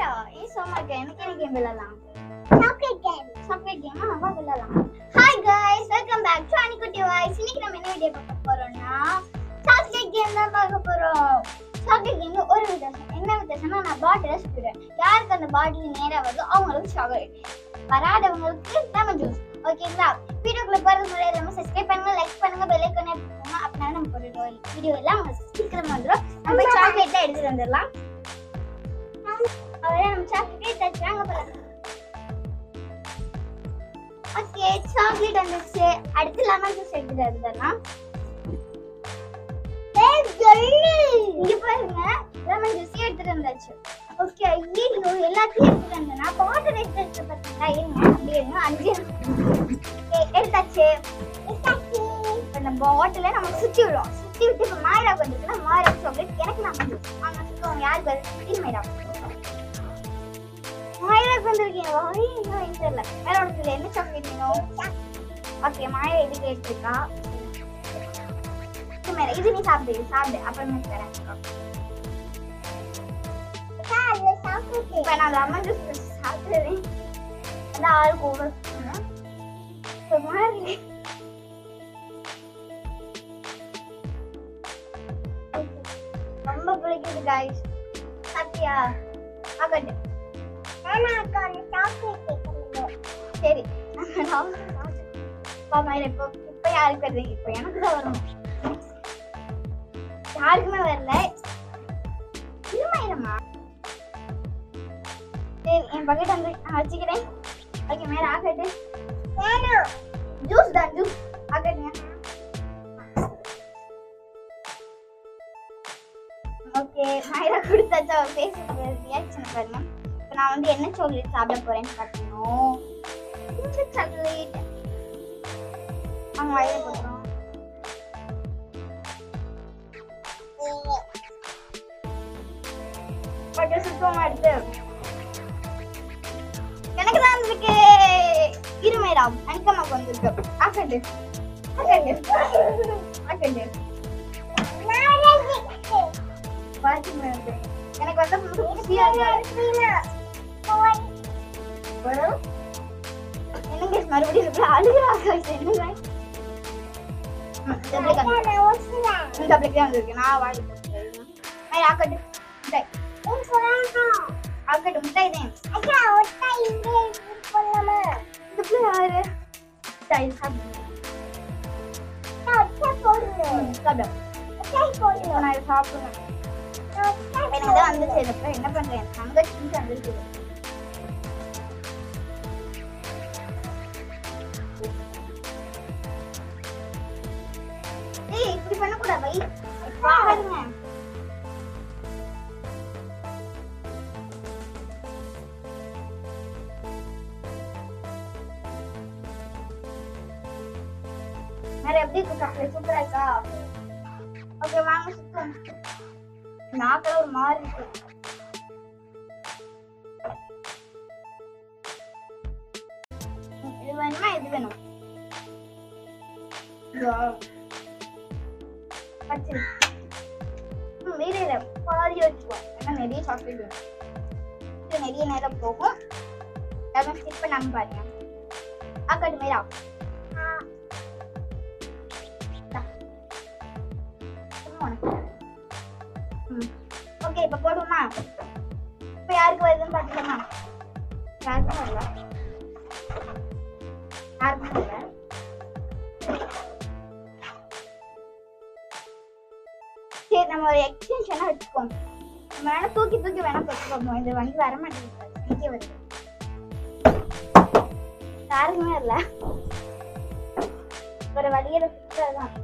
மைரா ஏன் சோமாக்க எனக்கு என்ன கேம் விளையாடலாம்? சாக்லேட் கேம் வா விளையாடலாம். Hi guys welcome back to Anikutti voice. இன்னைக்கு நம்ம என்ன வீடியோ பார்க்க போறோம்னா சாக்லேட் கேம் தான் பார்க்க போறோம். சாக்லேட் கேம்ல ஒரு வித்தியாசம். என்ன வித்தியாசம்னா நான் பாட்டில சுடுறேன். யாருக்கு அந்த பாட்டில் நேரா வருதோ அவங்களுக்கு சாக்லேட், வராதவங்களுக்கு லெமன் ஜூஸ். ஓகேங்களா? வீடியோக்குள்ள போறதுக்கு முன்னாடி நம்ம சப்ஸ்கிரைப் பண்ணுங்க, லைக் பண்ணுங்க, பெல் ஐகானை போடுங்க. அப்பதான் நம்ம போடுற வீடியோ எல்லாம் உங்களுக்கு சீக்கிரமா வந்துரும். நம்ம சாக்லேட் எடுத்துட்டு வந்துடலாம். அவரே நம்ம சாக்லேட் தச்சாங்க பாருங்க. ஓகே சாக்லேட் வந்துச்சு. அடுத்து லெமன் ஜூஸ் எடுத்துட்டு வந்துடலாம். ஏய் ஜல்லி இங்க பாருங்க லெமன் ஜூஸ் எடுத்துட்டு வந்தாச்சு. ஓகே ஐயோ எல்லாத்தையும் எடுத்துட்டு வந்தேனா வாட்டர் எடுத்து பார்த்தீங்களா? இருங்க அப்படியே இருங்க. 5 எடுத்தாச்சு. இந்த பாட்டில நம்ம சுத்தி விடுவோம். சுத்தி விட்டு இப்போ மாயிராக்கு வந்துருக்குன்னா மாயிரா சாக்லேட் எனக்கு நான் வந்து அவங்க சுற்றுவாங்க. யாருக்கு வருது? மாயிரா மாயிராக்கு வந்திருக்கீங்க. வாய் தெரியல வேற ஒன்று என்ன சாக்லேட் வேணும்? ஓகே மாயிரா இதுக்கு எடுத்துருக்கா. இது நீ சாப்பிடு அப்புறமே தரேன். இப்ப நான் லெமன் ஜூஸ் சாப்பிடுறேன். அந்த ஆளுக்கு ஓவர் ரொம்ப பிடிக்குது गाइस. சாப்பிட்டியா? ஆகட்டு சரி இப்ப யாருக்கு வருது? இப்ப எனக்கு தான் வரணும். யாருக்குமே வரல. இல்லமா சரி என் பக்கெட் வந்து நான் வச்சுக்கிறேன். ஓகே மேல ஆகட்டு ஜூஸ் தான் ஜூஸ் ஆகட்டுங்க. ஓகே மைரா கொடுத்தாச்சா பேசுறது ரியாக்ஷன் பாருங்க. இப்போ நான் வந்து என்ன சாக்லேட் சாப்பிட போறேன்னு பார்த்தீங்கன்னா இந்த சாக்லேட் அவங்க வாயில போடுறோம். கொஞ்சம் சுத்தமா எடுத்து எனக்கு தான் இருக்கு. இருமைரா அன்கமாக்கு வந்திருக்கு. ஆகட்டு எனக்கு வந்து குஷியா இருக்கு. என்னங்க மறுபடியும் அழுகுறாங்க. நான் வாடி ஆக்கட்டு ஆக்கட்டு முட்டாய் தான். யாரு சாப்பிடுவேன். வந்து சேர்ந்தப்ப என்ன பண்றேன்? தங்கச்சி வந்துருக்கு. ஏய் இப்படி பண்ண கூடாது வை. பாருங்க வேற எப்படி இருக்கு? சாக்லேட் சூப்பரா இருக்கா? ஓகே வாங்க சுத்தம். நாக்குல ஒரு மாதிரி இருக்கு. இது வேணுமா? இது வேணும். வீடியோல பாதி வச்சுக்கோ. ஏன்னா நிறைய சாக்லேட் வேணும். இது நிறைய நேரம் போகும். அதை ஸ்கிப் பண்ணாம பாருங்க. ஆக்கட்டு மேரா ஓகே இப்ப போடுமா? இப்ப யாருக்கு வருதுன்னு பாத்துக்கோமா? யாருக்கும் வரல. சரி நம்ம ஒரு எக்ஸ்டென்ஷனா வச்சுக்கோம். நம்ம வேணா தூக்கி வேணா போட்டுக்கோங்க. இது வந்து வர மாட்டேங்குது. இங்கே வருது. யாருக்குமே வரல. ஒரு வழியில சுத்ததான்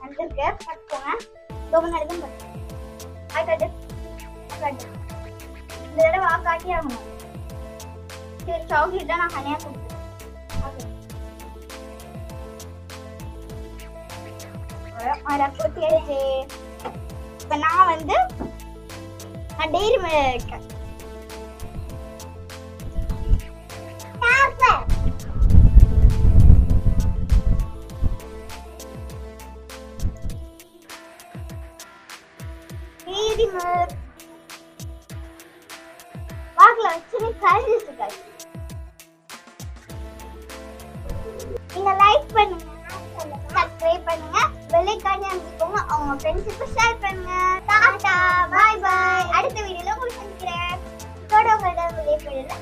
வந்திருக்கு. பார்த்துக்கோங்க. முன்னாடிதான் இந்த தடவை காட்டி ஆகணும். சரி சாக்லேட் தான் நான் தனியா கொடுத்தேன். இப்ப நான் வந்து டெய்ரி மில்க் milk. பேக்ல வச்சு கழிச்சிட்டு இருக்காரு. நீங்க லைக் பண்ணுங்க, சப்ஸ்கிரைப் பண்ணுங்க, பெல் ஐகானை அமுக்கிக்கோங்க, அவங்க ஃப்ரெண்ட்ஸுக்கு ஷேர் பண்ணுங்க. டாடா, பை பை. அடுத்த வீடியோல உங்களுக்கு சந்திக்கிறேன். தொடர்ந்து விடைபெறுவது